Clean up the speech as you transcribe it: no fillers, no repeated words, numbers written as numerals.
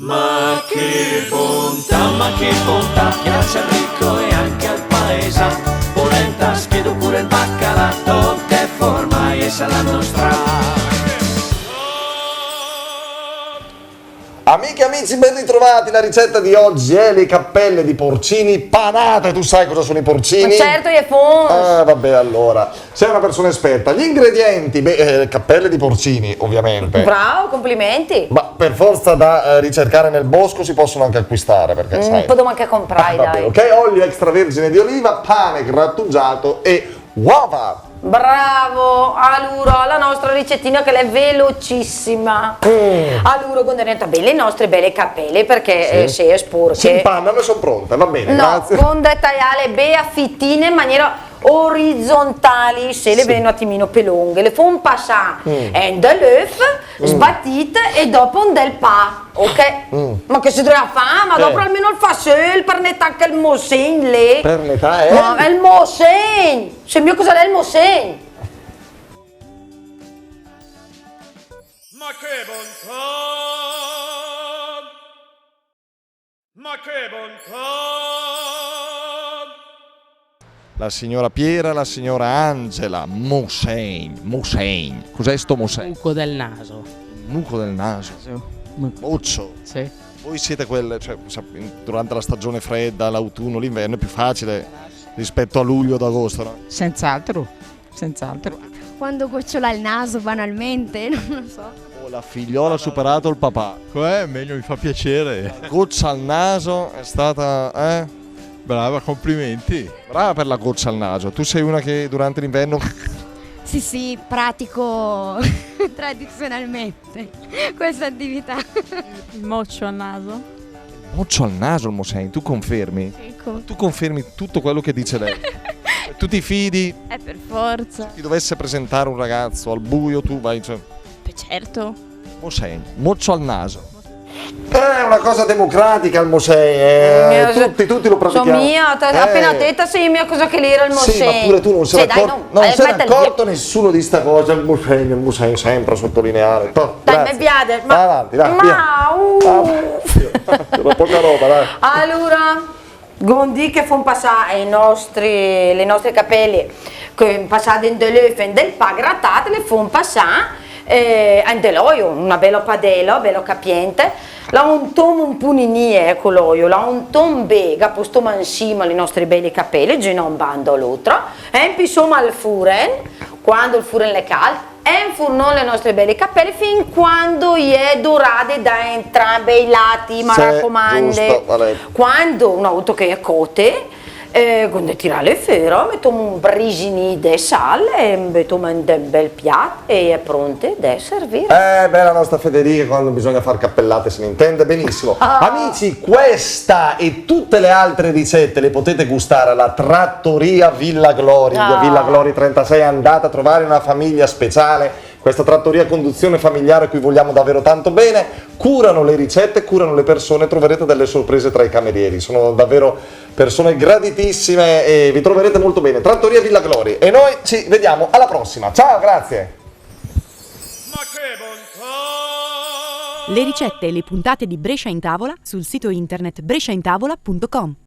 Ma che bontà, piace al ricco e anche al paesa. Polenta, schiedo pure il baccalà, che forma e sa la nostra. Amiche e amici, ben ritrovati. La ricetta di oggi è le cappelle di porcini panate. Tu sai cosa sono i porcini? Certo, io fons. Ah, vabbè, allora. Sei una persona esperta. Gli ingredienti, cappelle di porcini, ovviamente. Bravo, complimenti. Ma per forza da ricercare nel bosco si possono anche acquistare, perché sai. Potremmo anche comprare, Vabbè, dai. ok, olio extravergine di oliva, pane grattugiato e uova. Bravo, allora la nostra ricettina che è velocissima. Allora, quando bene le nostre belle cappelle, perché Sì. se è sporche. Si impannano e sono pronte, va bene, No, grazie. con tagliare bene fittine in maniera orizzontali, se le vedono un attimino più lunghe, le font passare in dell'œuf, sbattite e dopo un del pa, ok? Ma che si deve fare? Ma dopo almeno il fassel, per netà anche il mosegn lì. Per metà è? Ma è il mosegn! Se mio cosa è il mosegn? Ma che bontà! Ma che bontà! La signora Piera, la signora Angela, Mosein. Cos'è sto Mosein? Buco del naso. Muco del naso. Boccio. Sì. Voi siete quelle, cioè, durante la stagione fredda, l'autunno, l'inverno è più facile rispetto a luglio ad agosto, no? Senz'altro. Senz'altro. Quando gocciola il naso banalmente, non lo so. Oh, la figliola ha superato il papà. Meglio, mi fa piacere. Goccia al naso è stata, Brava, complimenti. brava per la goccia al naso. Tu sei una che durante l'inverno Sì, pratico tradizionalmente questa attività. Il moccio al naso? goccia al naso il Mosein, tu confermi? Ecco. Tu confermi tutto quello che dice lei? Tu ti fidi? Per forza. Ti dovesse presentare un ragazzo al buio, tu vai, cioè, Certo. Mosein, moccio al naso. È una cosa democratica il Mosein, tutti lo pratichiamo. Sono mia, appena detta sei mia cosa che l'era il mosegn. Sì, ma pure tu non sei Cioè, accorto, non sei accorto nessuno di sta cosa, il Mosein sempre a sottolineare. Dai, mi piace. Vai avanti, dai, C'era poca roba, dai. Allora, gondi che fanno passare le nostre cappelle, che passate in dell'œuf e del pa grattate, le fanno passare in dell'olio, una bella padella, bella capiente, la untom un punini con l'olio, la untom bega, postiamo insieme le nostre belle cappelle, giù un bando all'altro, e insomma al furen, quando il furen è caldo, e infurno le nostre belle cappelle fin quando è dorate da entrambi i lati, mi Sì, raccomando. giusto, vale. Quando una auto che è cote, quando tira le ferro, mettiamo un brisini di sale e mettiamo in un bel piatto e è pronto da servire. Beh, la nostra Federica quando bisogna far cappellate se ne intende benissimo. Amici, questa e tutte le altre ricette le potete gustare alla Trattoria Villa Glori, via Villa Glori 36, andate a trovare una famiglia speciale. Questa trattoria a conduzione familiare a cui vogliamo davvero tanto bene, curano le ricette, curano le persone, troverete delle sorprese tra i camerieri, sono davvero persone graditissime e vi troverete molto bene. Trattoria Villa Glori e noi ci vediamo alla prossima, ciao, grazie! Ma che bontà! Le ricette e le puntate di Brescia in Tavola sul sito internet bresciaintavola.com.